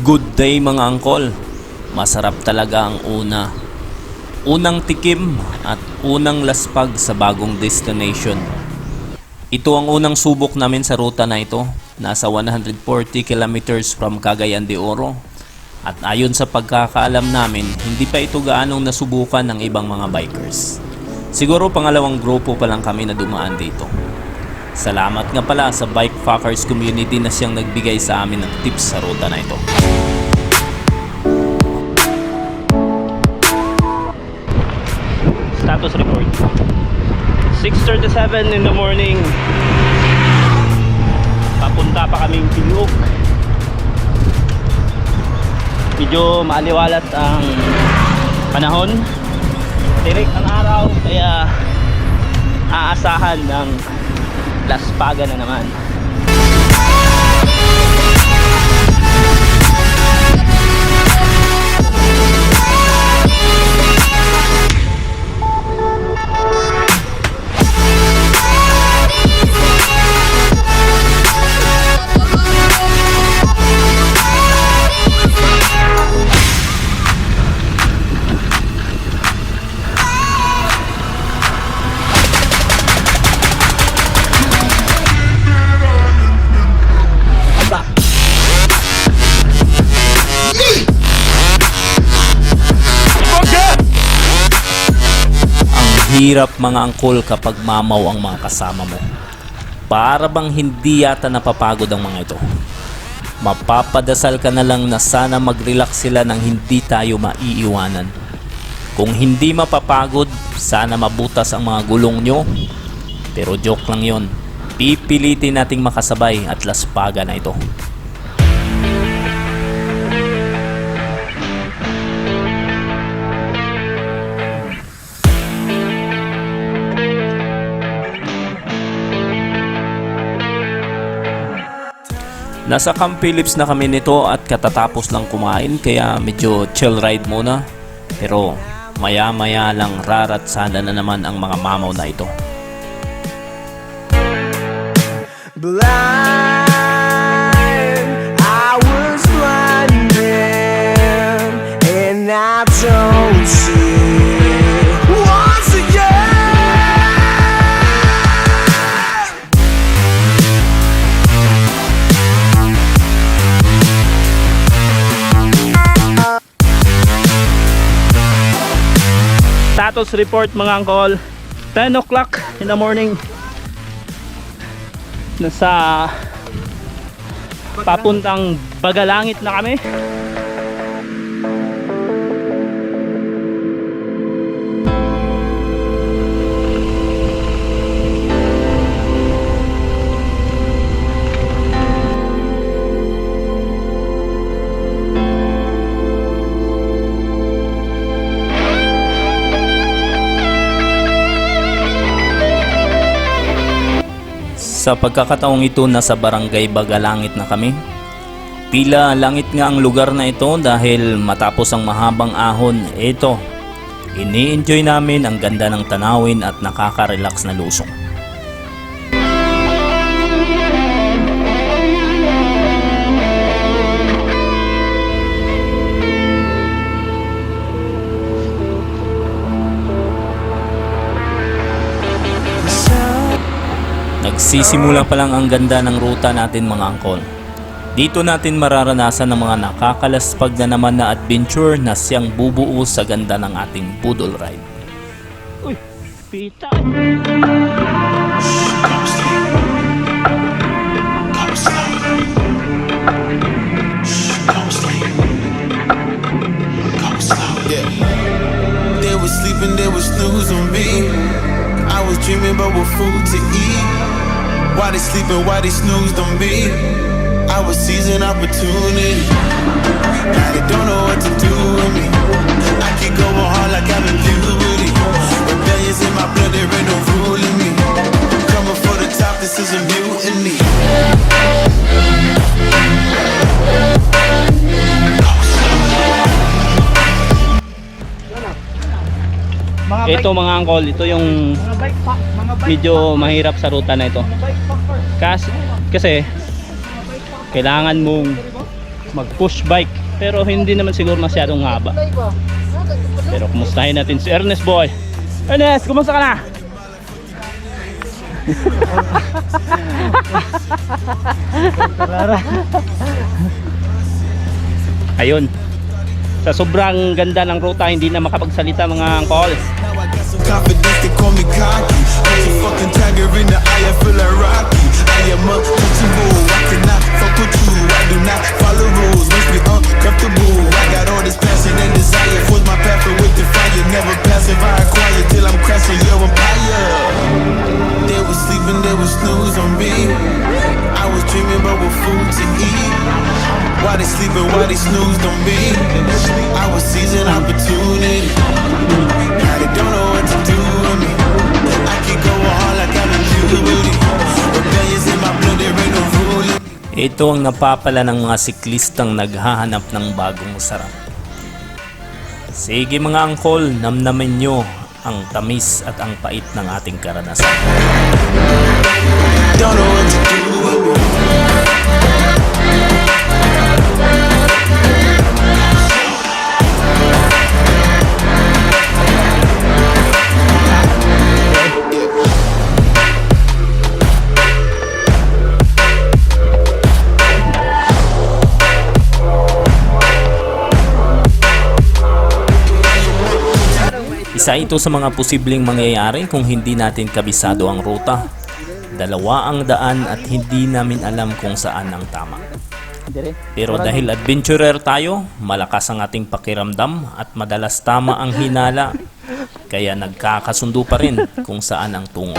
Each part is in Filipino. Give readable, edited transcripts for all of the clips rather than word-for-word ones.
Good day mga angkol. Masarap talaga ang unang tikim at unang laspag sa bagong destination. Ito ang unang subok namin sa ruta na ito. Nasa 140 kilometers from Cagayan de Oro. At ayon sa pagkakaalam namin, hindi pa ito gaanong nasubukan ng ibang mga bikers. Siguro pangalawang grupo pa lang kami na dumaan dito. Salamat nga pala sa Bikefuckers community na siyang nagbigay sa amin ng tips sa ruta na ito. Status report. 6:37 in the morning. Papunta pa kaming Tingog. Medyo maaliwalat ang panahon. Tirik ang araw kaya aasahan ng laspaga na naman. Hirap mga angkol kapag mamaw ang mga kasama mo. Para bang hindi yata napapagod ang mga ito. Mapapadasal ka na lang na sana mag-relax sila nang hindi tayo maiiwanan. Kung hindi mapapagod, sana mabutas ang mga gulong nyo. Pero joke lang yon. Pipilitin nating makasabay at laspaga na ito. Nasa Camp Phillips na kami nito at katatapos lang kumain kaya medyo chill ride muna. Pero maya maya lang raratsada na naman ang mga mamaw na ito. Blind, I was blinded and I don't see once again. Status report mga angkol, 10 o'clock in the morning. Nasa papuntang Bagalangit na kami. Sa pagkakataong ito, nasa barangay Bagalangit na kami. Tila langit nga ang lugar na ito dahil matapos ang mahabang ahon, ito, ini-enjoy namin ang ganda ng tanawin at nakaka-relax na lusong. Nagsisimula pa lang ang ganda ng ruta natin mga angkol. Dito natin mararanasan ng mga nakakalaspag na naman na adventure na siyang bubuo sa ganda ng ating poodle ride. Uy, pita! They was sleeping, they was snooze on me. I was dreaming about what food to eat. Why they sleeping, why they snoozed on me? I was seizing opportunity. Now they don't know what to do with me. I keep going hard like I'm in puberty. Rebellions in my blood, there ain't no ruling me. Coming for the top, this is a mutiny. Ito mga angkol, ito yung medyo mahirap sa ruta na ito. Kasi kailangan mong mag push bike, pero hindi naman siguro masyadong haba. Pero kumustahin natin si Ernest boy. Ernest, kumusta ka na? Ayun, sa sobrang ganda ng ruta hindi na makapagsalita mga angkol. Confidence, they call me cocky. Put your fucking tiger in the eye, I feel like Rocky. I am untouchable, I cannot fuck with you. I do not follow rules, makes me uncomfortable. I got all this passion and desire. Force my path with the fire, never passive. I acquire till I'm crashing your empire. They was sleeping, they was snooze on me. I was dreaming about what food to eat. Why they sleeping, why they snoozed on me? I was seizing opportunity. Now they don't know what to do with me. I keep going on like I'm in puberty. Rebellions in my blood, there ain't no ruling. Ito ang napapala ng mga siklistang naghahanap ng bagong sarap. Sige mga angkol, namnamin nyo ang tamis at ang pait ng ating karanasan. Don't know what to do with me. Isa ito sa mga posibleng mangyayari kung hindi natin kabisado ang ruta. Dalawa ang daan at hindi namin alam kung saan ang tama. Pero dahil adventurer tayo, malakas ang ating pakiramdam at madalas tama ang hinala. Kaya nagkakasundo pa rin kung saan ang tungo.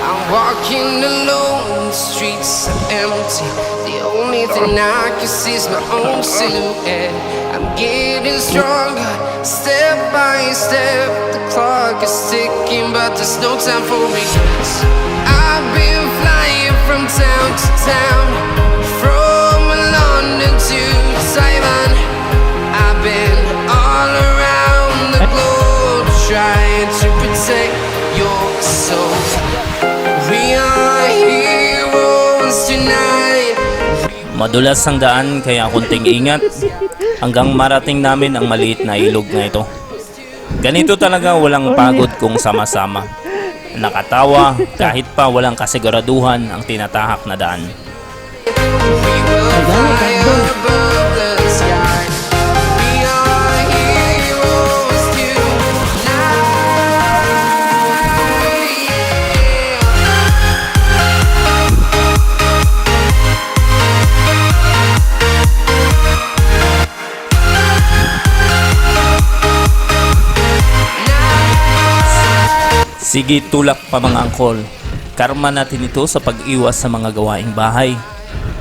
I'm walking alone, the streets are empty. The only thing I can see is my own silhouette. I'm getting stronger, step by step. The clock is ticking, but there's no time for regrets. I've been flying from town to town, from London to Taiwan. I've been all around the globe, trying to protect your soul. We are heroes tonight. Madulas ang daan kaya kunting ingat hanggang marating namin ang maliit na ilog na ito. Ganito talaga, walang pagod kung sama-sama. Nakatawa kahit pa walang kasiguraduhan ang tinatahak na daan. We will fly above the sky. We are heroes tonight. Sige, tulak pa mga angkol. Karma natin ito sa pag-iwas sa mga gawaing bahay.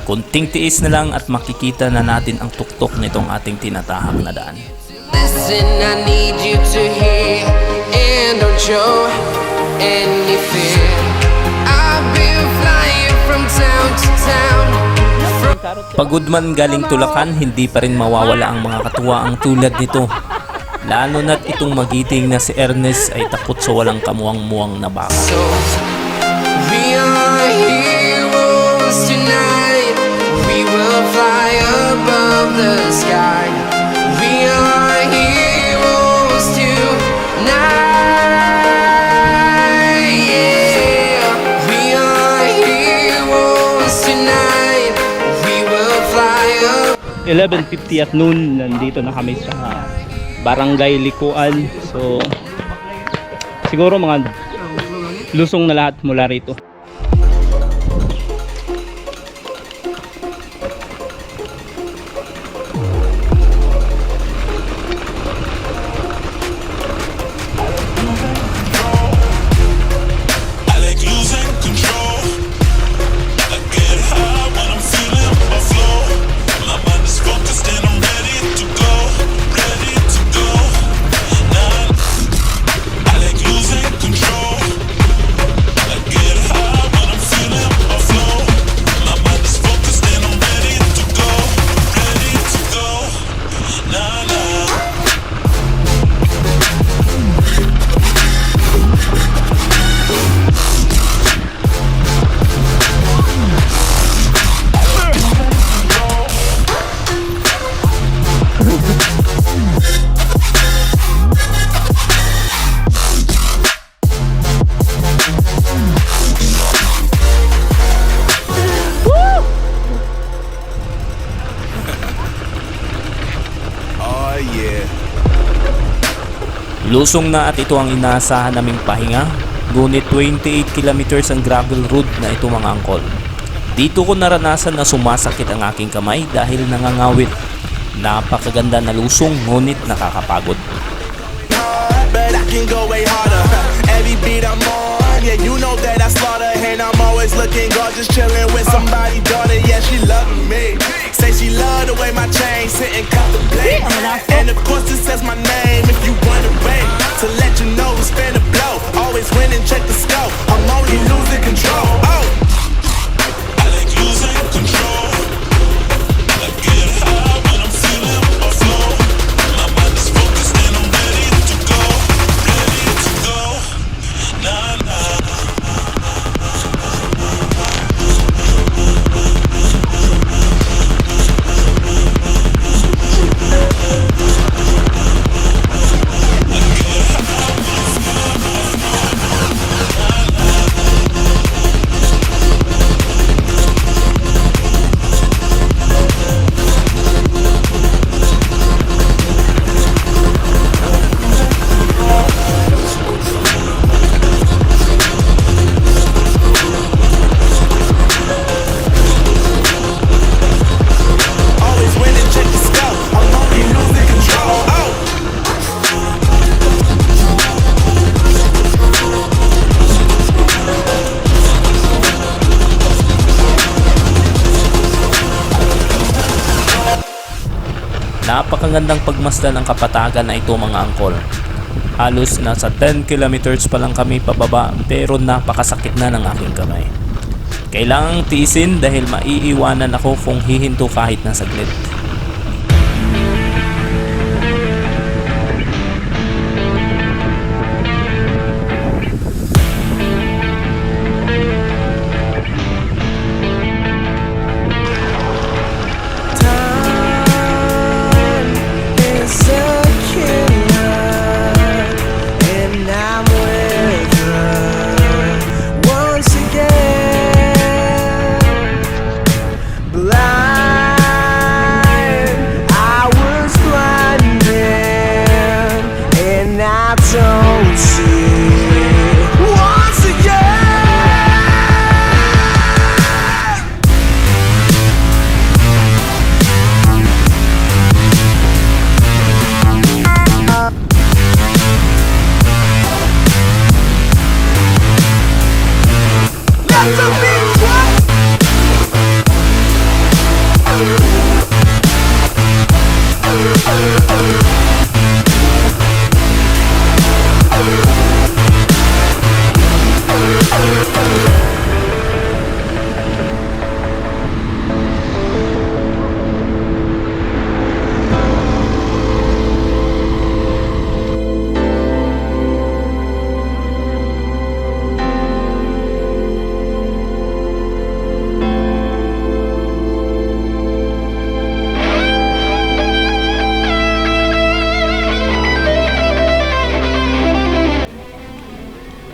Kunting tiis na lang at makikita na natin ang tuktok nitong ating tinatahak na daan. Listen, I need you to hear, and don't show any fear. I've been flying from town to town. Pagod man galing tulakan, hindi pa rin mawawala ang mga katuwaang tulad nito. Lalo na't itong magiting na si Ernest ay takot sa walang kamuwang-muwang na baka. So we are heroes tonight. We will fly above the sky. We are heroes tonight. Yeah, we are heroes tonight. We will fly up. 11:50 at noon, nandito na kami sa Barangay Likuan. So siguro mga lusong na lahat mula rito. I like losing control. I get high when I'm feeling my flow. My mind is focused and I'm ready to go. Ready to go. Nah, I like losing control. I get high Lusong na at ito ang inaasahan naming pahinga, ngunit 28 kilometers ang gravel road na ito mga angkol. Dito ko naranasan na sumasakit ang aking kamay dahil nangangawit. Napakaganda na lusong ngunit nakakapagod. But I can go way harder. Every beat I'm on, yeah, you know that I slaughter. And I'm always looking gorgeous, chilling with somebody's daughter. Yeah, she loving me. Say she love the way my chain sitting contemplate. And of course it says my name if you wanna wait. To let you know who's finna blow. Always win and check the scope. I'm only losing control. Oh. I like losing control. I like getting high when I'm feeling my flow. My mind is focused and I'm ready to go. Ready to go. Nah, nah. Always win and check the scope. I'm only losing control. Oh. Napakagandang pagmasdan ng kapatagan na ito mga angkol. Halos nasa 10 kilometers pa lang kami pababa pero napakasakit na ng aking kamay. Kailangang tiisin dahil maiiwanan ako kung hihinto kahit na saglit. Time is a killer, and I'm with her once again. Blind, I was blinded, and I don't see once again. Let the beat drop.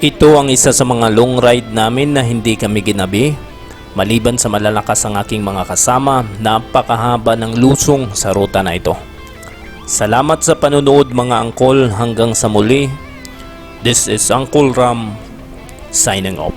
Ito ang isa sa mga long ride namin na hindi kami ginabi. Maliban sa malalakas ang aking mga kasama, napakahaba ng lusong sa ruta na ito. Salamat sa panonood mga angkol, hanggang sa muli. This is Uncle Ram signing off.